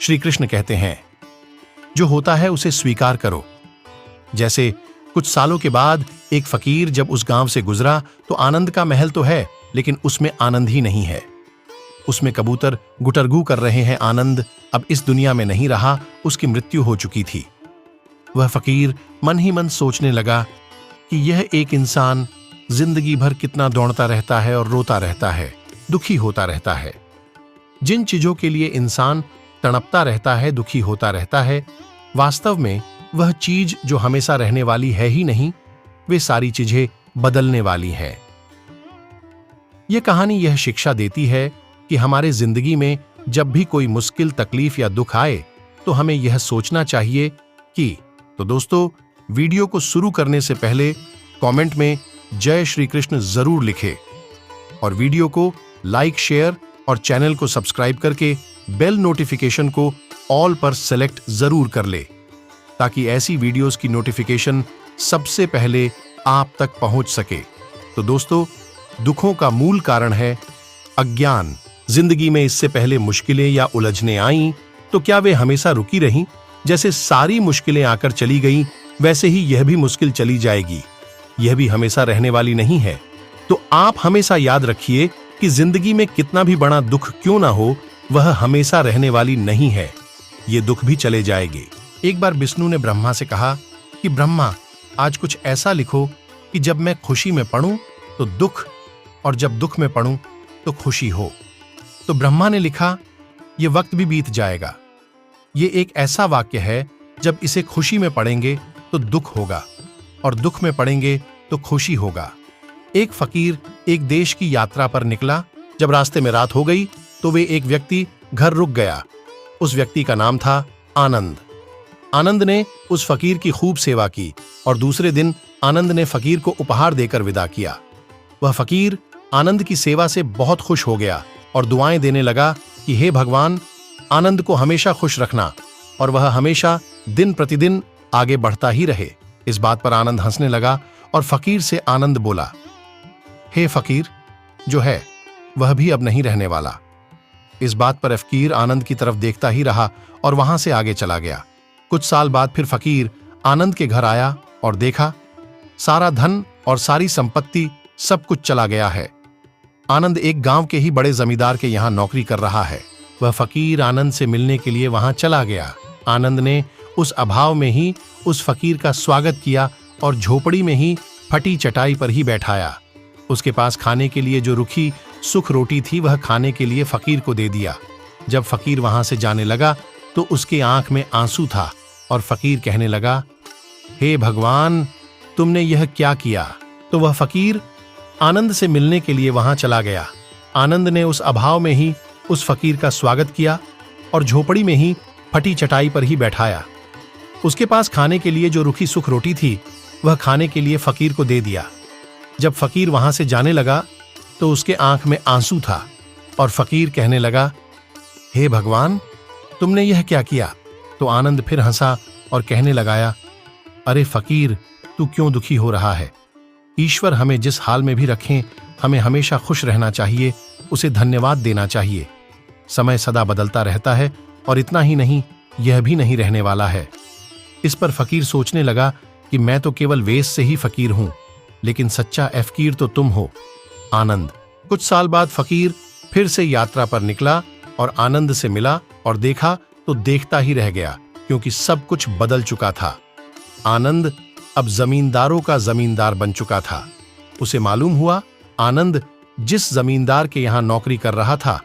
श्री कृष्ण कहते हैं, जो होता है उसे स्वीकार करो। जैसे कुछ सालों के बाद एक फकीर जब उस गांव से गुजरा तो आनंद का महल तो है, लेकिन उसमें आनंद ही नहीं है। उसमें कबूतर गुटरगू कर रहे हैं। आनंद अब इस दुनिया में नहीं रहा, उसकी मृत्यु हो चुकी थी। वह फकीर मन ही मन सोचने लगा कि यह एक इंसान जिंदगी भर कितना दौड़ता रहता है और रोता रहता है, दुखी होता रहता है। जिन चीजों के लिए इंसान तड़पता रहता है, दुखी होता रहता है, वास्तव में वह चीज जो हमेशा रहने वाली है ही नहीं, वे सारी चीजें बदलने वाली हैं। यह कहानी यह शिक्षा देती है कि हमारे जिंदगी में जब भी कोई मुश्किल, तकलीफ या दुख आए तो हमें यह सोचना चाहिए कि तो दोस्तों, वीडियो को शुरू करने से पहले कमेंट में जय श्री कृष्ण जरूर लिखें और वीडियो को लाइक, शेयर और चैनल को सब्सक्राइब करके बेल नोटिफिकेशन को ऑल पर सेलेक्ट जरूर कर ले, ताकि ऐसी वीडियोस की नोटिफिकेशन सबसे पहले आप तक पहुंच सके। तो दोस्तों, दुखों का मूल कारण है अज्ञान। जिंदगी में इससे पहले मुश्किलें या उलझनें आईं तो क्या वे हमेशा रुकी रहीं? जैसे सारी मुश्किलें आकर चली गईं, वैसे ही यह भी मुश्किल चली जाएगी। यह भी हमेशा रहने वाली नहीं है। तो आप हमेशा याद रखिए कि जिंदगी में कितना भी बड़ा दुख क्यों ना हो, वह हमेशा रहने वाली नहीं है। ये दुख भी चले जाएंगे। एक बार विष्णु ने ब्रह्मा से कहा कि ब्रह्मा, आज कुछ ऐसा लिखो कि जब मैं खुशी में पढ़ूं तो दुख, और जब दुख में पढ़ूं तो खुशी हो। तो ब्रह्मा ने लिखा, यह वक्त भी बीत जाएगा। ये एक ऐसा वाक्य है, जब इसे खुशी में पढ़ेंगे तो दुख होगा और दुख में पढ़ेंगे तो खुशी होगा। एक फकीर एक देश की यात्रा पर निकला। जब रास्ते में रात हो गई तो वे एक व्यक्ति घर रुक गया। उस व्यक्ति का नाम था आनंद। आनंद ने उस फकीर की खूब सेवा की और दूसरे दिन आनंद ने फकीर को उपहार देकर विदा किया। वह फकीर आनंद की सेवा से बहुत खुश हो गया और दुआएं देने लगा कि हे भगवान, आनंद को हमेशा खुश रखना और वह हमेशा दिन प्रतिदिन आगे बढ़ता ही रहे। इस बात पर आनंद हंसने लगा और फकीर से आनंद बोला, हे फकीर, जो है वह भी अब नहीं रहने वाला। इस बात पर फकीर आनंद की तरफ देखता ही रहा और वहां से आगे चला गया। कुछ साल बाद फिर फकीर आनंद के घर आया और देखा सारा धन और सारी संपत्ति सब कुछ चला गया है। आनंद एक गांव के ही बड़े जमींदार के यहां नौकरी कर रहा है। वह फकीर आनंद से मिलने के लिए वहां चला गया। आनंद ने उस अभाव में ही उस फकीर का स्वागत किया और झोपड़ी में ही फटी चटाई पर ही बैठाया। उसके पास खाने के लिए जो रुखी सुख रोटी थी, वह खाने के लिए फकीर को दे दिया। जब फकीर वहां से जाने लगा तो उसके आंख में आंसू था और फकीर कहने लगा, हे भगवान, तुमने यह क्या किया? तो वह फकीर आनंद से मिलने के लिए वहां चला गया। आनंद ने उस अभाव में ही उस फकीर का स्वागत किया और झोपड़ी में ही फटी चटाई पर ही बैठाया। उसके पास खाने के लिए जो रुखी सुख रोटी थी, वह खाने के लिए फकीर को दे दिया। जब फकीर वहां से जाने लगा तो उसके आंख में आंसू था और फकीर कहने लगा, हे भगवान, तुमने यह क्या किया? तो आनंद फिर हंसा और कहने लगाया, अरे फकीर, तू क्यों दुखी हो रहा है? ईश्वर हमें जिस हाल में भी रखें, हमें हमेशा खुश रहना चाहिए, उसे धन्यवाद देना चाहिए। समय सदा बदलता रहता है और इतना ही नहीं, यह भी नहीं रहने वाला है। इस पर फकीर सोचने लगा कि मैं तो केवल वेश से ही फकीर हूं, लेकिन सच्चा फकीर तो तुम हो, आनंद। कुछ साल बाद फकीर फिर से यात्रा पर निकला और आनंद से मिला और देखा तो देखता ही रह गया, क्योंकि सब कुछ बदल चुका था। आनंद अब जमींदारों का जमींदार बन चुका था। उसे मालूम हुआ आनंद जिस जमींदार के यहां नौकरी कर रहा था,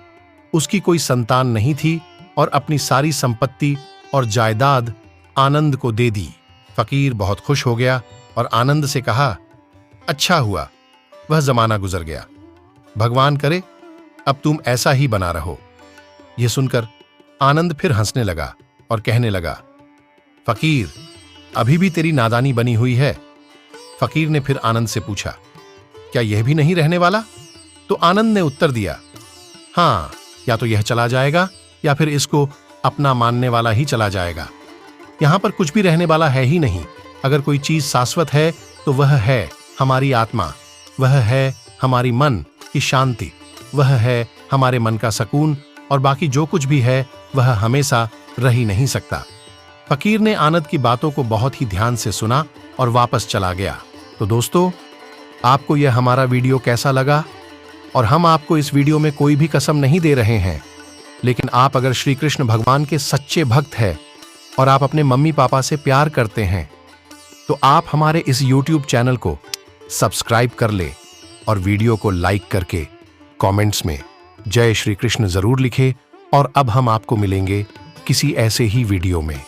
उसकी कोई संतान नहीं थी और अपनी सारी संपत्ति और जायदाद आनंद को दे दी। फकीर बहुत खुश हो गया और आनंद से कहा, अच्छा हुआ, वह जमाना गुजर गया। भगवान करे अब तुम ऐसा ही बना रहो। यह सुनकर आनंद फिर हंसने लगा और कहने लगा, फकीर, अभी भी तेरी नादानी बनी हुई है। फकीर ने फिर आनंद से पूछा, क्या यह भी नहीं रहने वाला? तो आनंद ने उत्तर दिया, हाँ, या तो यह चला जाएगा या फिर इसको अपना मानने वाला ही चला जाएगा। यहां पर कुछ भी रहने वाला है ही नहीं। अगर कोई चीज शाश्वत है तो वह है हमारी आत्मा, वह है हमारी मन की शांति, वह है हमारे मन का सुकून, और बाकी जो कुछ भी है वह हमेशा रह ही नहीं सकता। फकीर ने आनंद की बातों को बहुत ही ध्यान से सुना और वापस चला गया। तो दोस्तों, आपको यह हमारा वीडियो कैसा लगा? और हम आपको इस वीडियो में कोई भी कसम नहीं दे रहे हैं, लेकिन आप अगर श्री कृष्ण भगवान के सच्चे भक्त हैं और आप अपने मम्मी पापा से प्यार करते हैं, तो आप हमारे इस YouTube चैनल को सब्सक्राइब कर ले और वीडियो को लाइक करके कमेंट्स में जय श्री कृष्ण जरूर लिखे। और अब हम आपको मिलेंगे किसी ऐसे ही वीडियो में।